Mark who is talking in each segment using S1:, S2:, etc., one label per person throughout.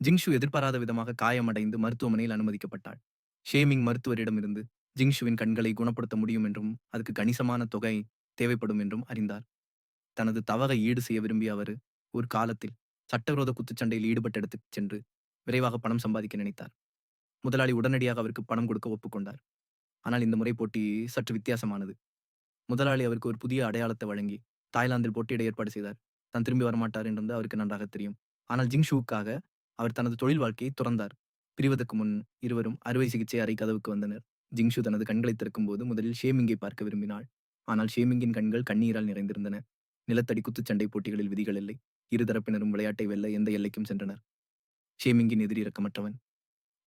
S1: ஜிங்ஷு எதிர்பாராத விதமாக காயமடைந்து மருத்துவமனையில் அனுமதிக்கப்பட்டாள். ஷேமிங் மருத்துவரிடமிருந்து ஜிங்ஷுவின் கண்களை குணப்படுத்த முடியும் என்றும், அதுக்கு கணிசமான தொகை தேவைப்படும் என்றும் அறிந்தார். தனது தவறை ஈடு செய்ய விரும்பிய அவர், ஒரு காலத்தில் சட்டவிரோத குத்துச்சண்டையில் ஈடுபட்ட இடத்துக்குச் சென்று விரைவாக பணம் சம்பாதிக்க நினைத்தார். முதலாளி உடனடியாக அவருக்கு பணம் கொடுக்க ஒப்புக்கொண்டார். ஆனால் இந்த முறை போட்டி சற்று வித்தியாசமானது. முதலாளி அவருக்கு ஒரு புதிய அடையாளத்தை வழங்கி, தாய்லாந்தில் போட்டியிட ஏற்பாடு செய்தார். தான் திரும்பி வரமாட்டார் என்றது அவருக்கு நன்றாக தெரியும். ஆனால் ஜிங்ஷுவுக்காக அவர் தனது தொழில் வாழ்க்கையை துறந்தார். பிரிவதற்கு முன் இருவரும் அறுவை சிகிச்சை அறை கதவுக்கு வந்தனர். ஜிங்ஷு தனது கண்களை திறக்கும்போது முதலில் ஷேமிங்கை பார்க்க விரும்பினாள். ஆனால் ஷேமிங்கின் கண்கள் கண்ணீரால் நிறைந்திருந்தன. நிலத்தடி குத்துச்சண்டை போட்டிகளில் விதிகள் இல்லை. இருதரப்பினரும் விளையாட்டை வெல்ல எந்த எல்லைக்கும் சென்றனர். ஷேமிங்கின் எதிரி இரக்கமற்றவன்.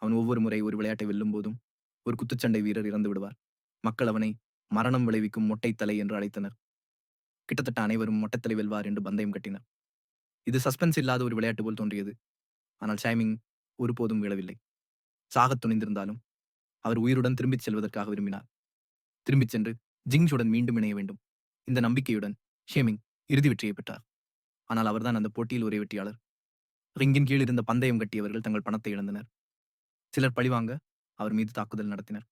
S1: அவன் ஒவ்வொரு முறை ஒரு விளையாட்டை வெல்லும் போதும் ஒரு குத்துச்சண்டை வீரர் இறந்து விடுவார். மக்கள் அவனை மரணம் விளைவிக்கும் மொட்டைத்தலை என்று அழைத்தனர். கிட்டத்தட்ட அனைவரும் மொட்டைத்தலை வெல்வார் என்று பந்தயம் கட்டினர். இது சஸ்பென்ஸ் இல்லாத ஒரு விளையாட்டு போல் தோன்றியது. ஆனால் ஷைமிங் ஒருபோதும் விழவில்லை. சாகத் துணிந்திருந்தாலும் அவர் உயிருடன் திரும்பிச் செல்வதற்காக விரும்பினார். திரும்பிச் சென்று ஜிங்ஷுடன் மீண்டும் இணைய வேண்டும். இந்த நம்பிக்கையுடன் ஷேமிங் இறுதி வெற்றியை பெற்றார். ஆனால் அவர்தான் அந்த போட்டியில் ஒரே வெற்றியாளர். ரிங்கின் கீழ் இருந்த பந்தயம் கட்டியவர்கள் தங்கள் பணத்தை இழந்தனர். சிலர் பழிவாங்க அவர் மீது தாக்குதல் நடத்தினர்.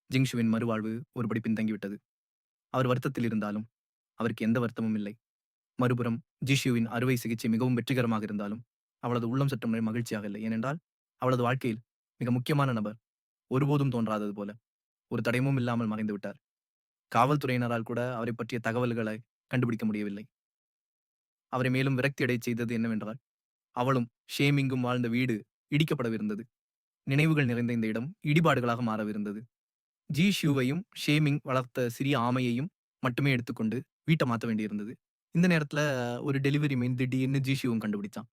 S1: ஜிங்ஷுவின் மறுவாழ்வு ஒருபடி பின்தங்கிவிட்டது. அவர் வருத்தத்தில் இருந்தாலும் அவருக்கு எந்த வருத்தமும் இல்லை. மறுபுறம் ஜிஷுவின் அறுவை சிகிச்சை மிகவும் வெற்றிகரமாக இருந்தாலும் அவளது உள்ளம் சற்று மகிழ்ச்சியாக இல்லை. ஏனென்றால் அவளது வாழ்க்கையில் மிக முக்கியமான நபர் ஒருபோதும் தோன்றாதது போல ஒரு தடயமும் இல்லாமல் மறைந்து விட்டார். காவல்துறையினரால் கூட அவரை பற்றிய தகவல்களை கண்டுபிடிக்க முடியவில்லை. அவரை மேலும் விரக்தி அடையச் செய்தது என்னவென்றால், அவளும் ஷேமிங்கும் வாழ்ந்த வீடு இடிக்கப்படவிருந்தது. நினைவுகள் நிறைந்த இந்த இடம் இடிபாடுகளாக மாறவிருந்தது. ஜி ஷியூவையும் ஷேமிங் வளர்த்த சிறிய ஆமையையும் மட்டுமே எடுத்துக்கொண்டு வீட்டை மாற்ற வேண்டியிருந்தது. இந்த நேரத்துல ஒரு டெலிவரி மேன் திடீர்னு ஜி ஷியூவும் கண்டுபிடிச்சான்.